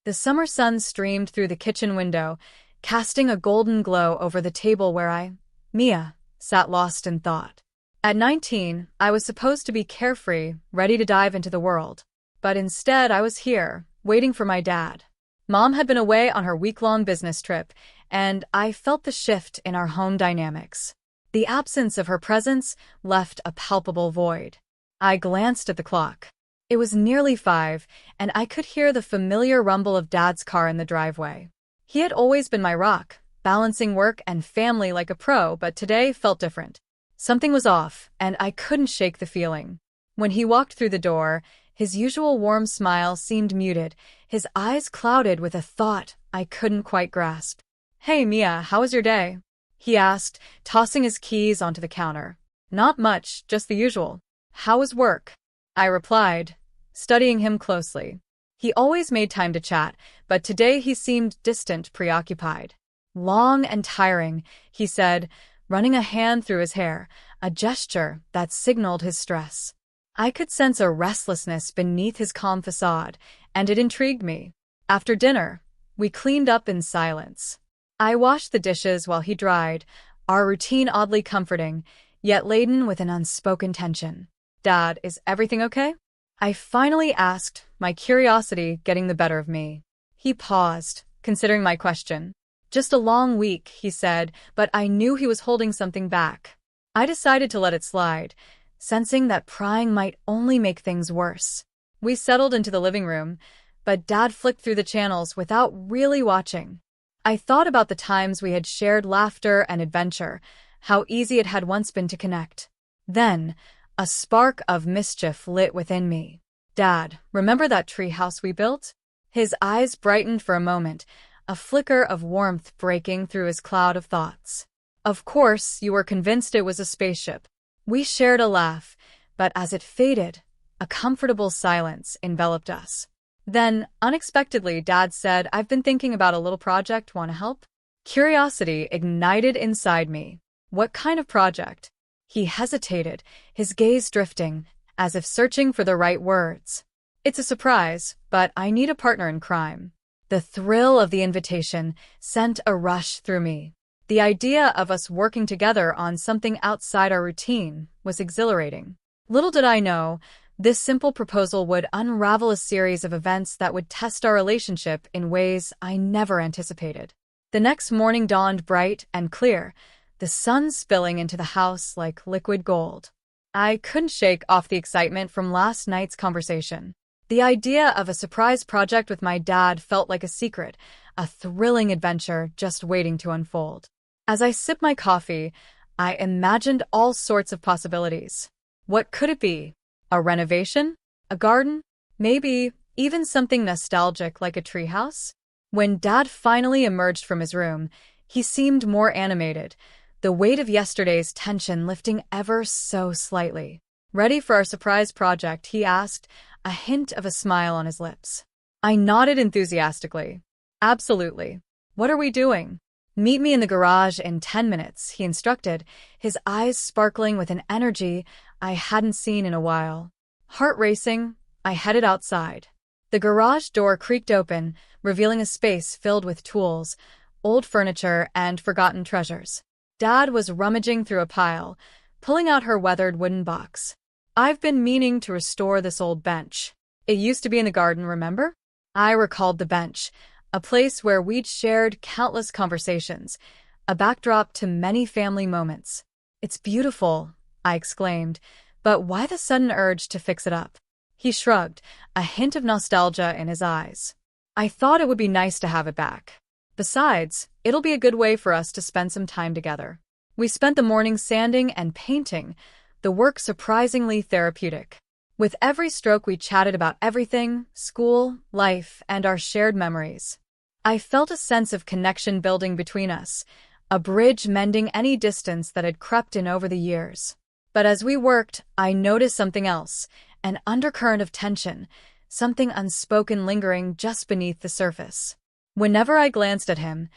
The summer sun streamed through the kitchen window, casting a golden glow over the table where Mia, sat lost in thought. At 19, I was supposed to be carefree, ready to dive into the world. But instead, I was here, waiting for my dad. Mom had been away on her week-long business trip, and I felt the shift in our home dynamics. The absence of her presence left a palpable void. I glanced at the clock. It was nearly 5, and I could hear the familiar rumble of Dad's car in the driveway. He had always been my rock, balancing work and family like a pro, but today felt different. Something was off, and I couldn't shake the feeling. When he walked through the door, his usual warm smile seemed muted, his eyes clouded with a thought I couldn't quite grasp. "Hey Mia, how was your day?" he asked, tossing his keys onto the counter. "Not much, just the usual." "How was work?" I replied, studying him closely. He always made time to chat, but today he seemed distant, preoccupied. "Long and tiring," he said, running a hand through his hair, a gesture that signaled his stress. I could sense a restlessness beneath his calm facade, and it intrigued me. After dinner, we cleaned up in silence. I washed the dishes while he dried, our routine oddly comforting, yet laden with an unspoken tension. "Dad, is everything okay?" I finally asked, my curiosity getting the better of me. He paused, considering my question. "Just a long week," he said, but I knew he was holding something back. I decided to let it slide, sensing that prying might only make things worse. We settled into the living room, but Dad flicked through the channels without really watching. I thought about the times we had shared laughter and adventure, how easy it had once been to connect. Then, a spark of mischief lit within me. "Dad, remember that tree house we built?" His eyes brightened for a moment, a flicker of warmth breaking through his cloud of thoughts. "Of course, you were convinced it was a spaceship." We shared a laugh, but as it faded, a comfortable silence enveloped us. Then, unexpectedly, Dad said, "I've been thinking about a little project, want to help?" Curiosity ignited inside me. "What kind of project?" He hesitated, his gaze drifting, as if searching for the right words. "It's a surprise, but I need a partner in crime." The thrill of the invitation sent a rush through me. The idea of us working together on something outside our routine was exhilarating. Little did I know, this simple proposal would unravel a series of events that would test our relationship in ways I never anticipated. The next morning dawned bright and clear, the sun spilling into the house like liquid gold. I couldn't shake off the excitement from last night's conversation. The idea of a surprise project with my dad felt like a secret, a thrilling adventure just waiting to unfold. As I sipped my coffee, I imagined all sorts of possibilities. What could it be? A renovation? A garden? Maybe even something nostalgic like a treehouse? When Dad finally emerged from his room, he seemed more animated, the weight of yesterday's tension lifting ever so slightly. "Ready for our surprise project?" he asked, a hint of a smile on his lips. I nodded enthusiastically. "Absolutely. What are we doing?" "Meet me in the garage in 10 minutes, he instructed, his eyes sparkling with an energy I hadn't seen in a while. Heart racing, I headed outside. The garage door creaked open, revealing a space filled with tools, old furniture, and forgotten treasures. Dad was rummaging through a pile, pulling out her weathered wooden box. "I've been meaning to restore this old bench. It used to be in the garden, remember?" I recalled the bench, a place where we'd shared countless conversations, a backdrop to many family moments. "It's beautiful," I exclaimed, "but why the sudden urge to fix it up?" He shrugged, a hint of nostalgia in his eyes. "I thought it would be nice to have it back. Besides, it'll be a good way for us to spend some time together." We spent the morning sanding and painting, the work surprisingly therapeutic. With every stroke we chatted about everything, school, life, and our shared memories. I felt a sense of connection building between us, a bridge mending any distance that had crept in over the years. But as we worked, I noticed something else, an undercurrent of tension, something unspoken lingering just beneath the surface. Whenever I glanced at him,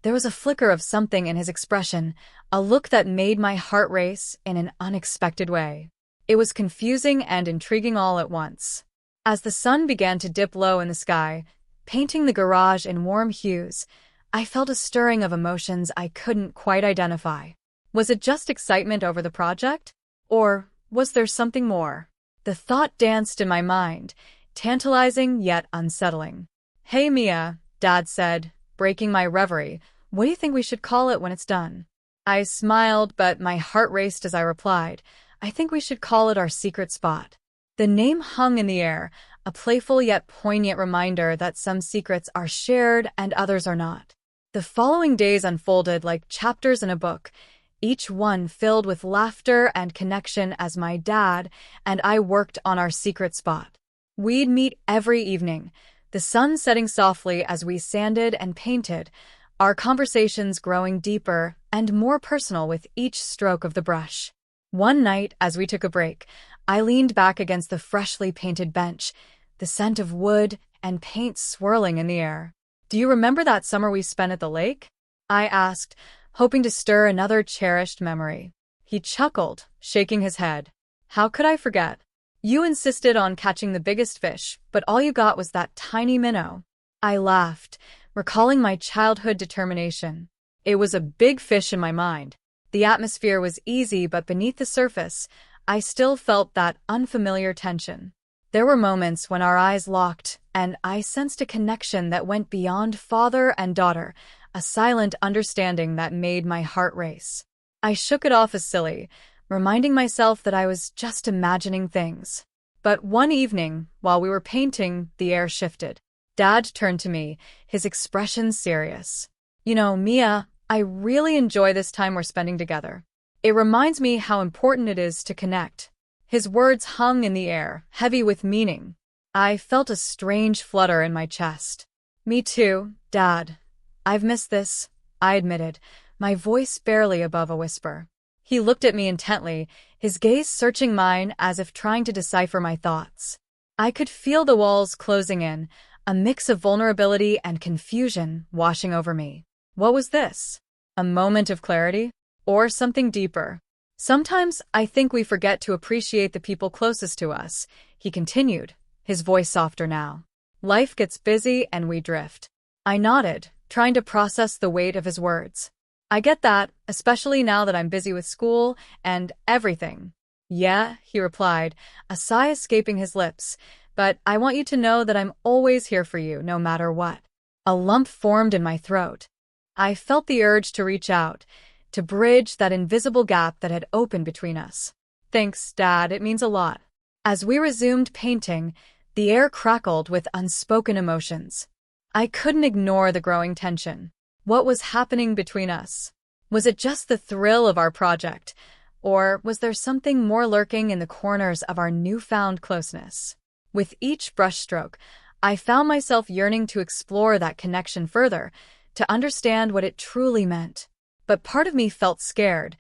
there was a flicker of something in his expression, a look that made my heart race in an unexpected way. It was confusing and intriguing all at once. As the sun began to dip low in the sky, painting the garage in warm hues, I felt a stirring of emotions I couldn't quite identify. Was it just excitement over the project? Or was there something more? The thought danced in my mind, tantalizing yet unsettling. "Hey, Mia," Dad said, breaking my reverie. "What do you think we should call it when it's done?" I smiled, but my heart raced as I replied, "I think we should call it our secret spot." The name hung in the air, a playful yet poignant reminder that some secrets are shared and others are not. The following days unfolded like chapters in a book, each one filled with laughter and connection as my dad and I worked on our secret spot. We'd meet every evening, the sun setting softly as we sanded and painted, our conversations growing deeper and more personal with each stroke of the brush. One night, as we took a break, I leaned back against the freshly painted bench, the scent of wood and paint swirling in the air. "Do you remember that summer we spent at the lake?" I asked, hoping to stir another cherished memory. He chuckled, shaking his head. "How could I forget? You insisted on catching the biggest fish, but all you got was that tiny minnow." I laughed, recalling my childhood determination. It was a big fish in my mind. The atmosphere was easy, but beneath the surface, I still felt that unfamiliar tension. There were moments when our eyes locked, and I sensed a connection that went beyond father and daughter, a silent understanding that made my heart race. I shook it off as silly, reminding myself that I was just imagining things. But one evening, while we were painting, the air shifted. Dad turned to me, his expression serious. "You know, Mia, I really enjoy this time we're spending together. It reminds me how important it is to connect." His words hung in the air, heavy with meaning. I felt a strange flutter in my chest. "Me too, Dad. I've missed this," I admitted, my voice barely above a whisper. He looked at me intently, his gaze searching mine as if trying to decipher my thoughts. I could feel the walls closing in, a mix of vulnerability and confusion washing over me. What was this? A moment of clarity? Or something deeper? "Sometimes I think we forget to appreciate the people closest to us," he continued, his voice softer now. "Life gets busy and we drift." I nodded, trying to process the weight of his words. "I get that, especially now that I'm busy with school and everything." "Yeah," he replied, a sigh escaping his lips, "but I want you to know that I'm always here for you, no matter what." A lump formed in my throat. I felt the urge to reach out, to bridge that invisible gap that had opened between us. "Thanks, Dad, it means a lot." As we resumed painting, the air crackled with unspoken emotions. I couldn't ignore the growing tension. What was happening between us? Was it just the thrill of our project, or was there something more lurking in the corners of our newfound closeness? With each brushstroke, I found myself yearning to explore that connection further, to understand what it truly meant. But part of me felt scared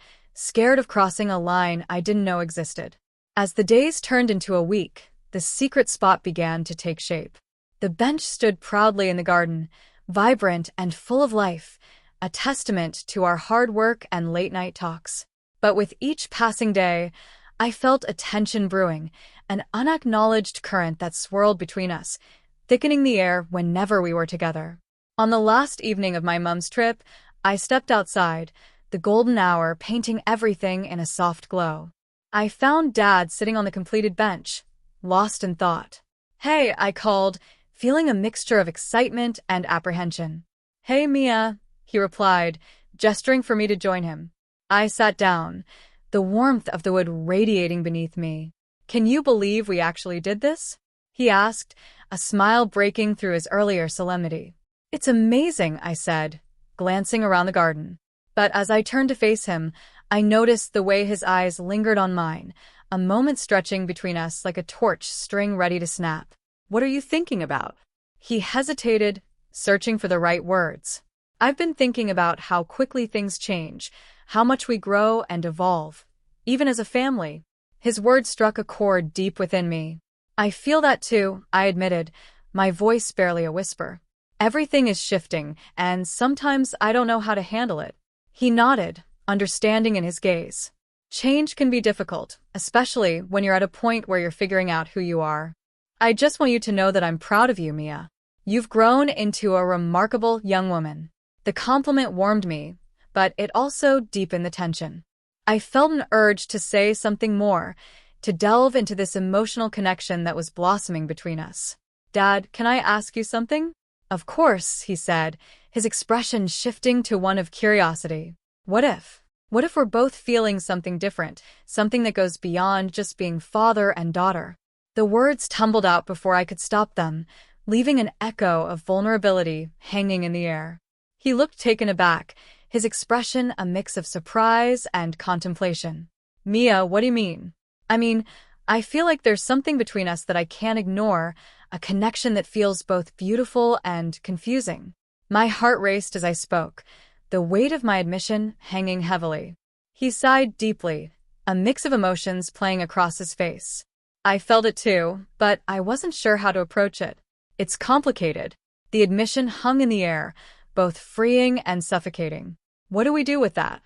of crossing a line I didn't know existed. As the days turned into a week, the secret spot began to take shape. The bench stood proudly in the garden, vibrant and full of life, a testament to our hard work and late-night talks. But with each passing day, I felt a tension brewing, an unacknowledged current that swirled between us, thickening the air whenever we were together. On the last evening of my mom's trip, I stepped outside, the golden hour painting everything in a soft glow. I found Dad sitting on the completed bench, lost in thought. "Hey," I called, feeling a mixture of excitement and apprehension. "Hey, Mia," he replied, gesturing for me to join him. I sat down, the warmth of the wood radiating beneath me. "Can you believe we actually did this?" he asked, a smile breaking through his earlier solemnity. "It's amazing," I said, glancing around the garden. But as I turned to face him, I noticed the way his eyes lingered on mine, a moment stretching between us like a torch string ready to snap. "What are you thinking about?" He hesitated, searching for the right words. "I've been thinking about how quickly things change, how much we grow and evolve, even as a family." His words struck a chord deep within me. "I feel that too," I admitted, my voice barely a whisper. "Everything is shifting, and sometimes I don't know how to handle it." He nodded, understanding in his gaze. "Change can be difficult, especially when you're at a point where you're figuring out who you are. I just want you to know that I'm proud of you, Mia." "You've grown into a remarkable young woman." The compliment warmed me, but it also deepened the tension. I felt an urge to say something more, to delve into this emotional connection that was blossoming between us. "Dad, can I ask you something?" "Of course," he said, his expression shifting to one of curiosity. What if? What if we're both feeling something different, something that goes beyond just being father and daughter? The words tumbled out before I could stop them, leaving an echo of vulnerability hanging in the air. He looked taken aback, his expression a mix of surprise and contemplation. "Mia, what do you mean?" "I mean, I feel like there's something between us that I can't ignore, a connection that feels both beautiful and confusing." My heart raced as I spoke, the weight of my admission hanging heavily. He sighed deeply, a mix of emotions playing across his face. I felt it too, but I wasn't sure how to approach it. "It's complicated." The admission hung in the air, both freeing and suffocating. "What do we do with that?"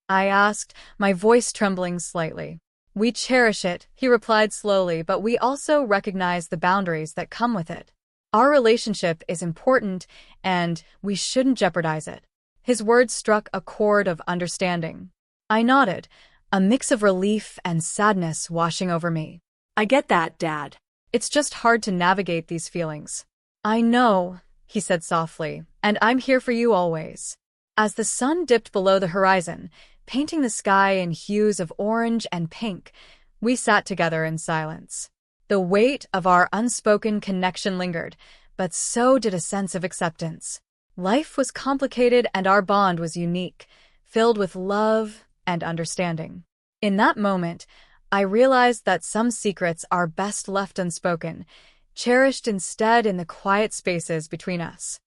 I asked, my voice trembling slightly. "We cherish it," he replied slowly, "but we also recognize the boundaries that come with it. Our relationship is important, and we shouldn't jeopardize it." His words struck a chord of understanding. I nodded, a mix of relief and sadness washing over me. "I get that, Dad. It's just hard to navigate these feelings." "I know," he said softly, "and I'm here for you always." As the sun dipped below the horizon, painting the sky in hues of orange and pink, we sat together in silence. The weight of our unspoken connection lingered, but so did a sense of acceptance. Life was complicated and our bond was unique, filled with love and understanding. In that moment, I realized that some secrets are best left unspoken, cherished instead in the quiet spaces between us.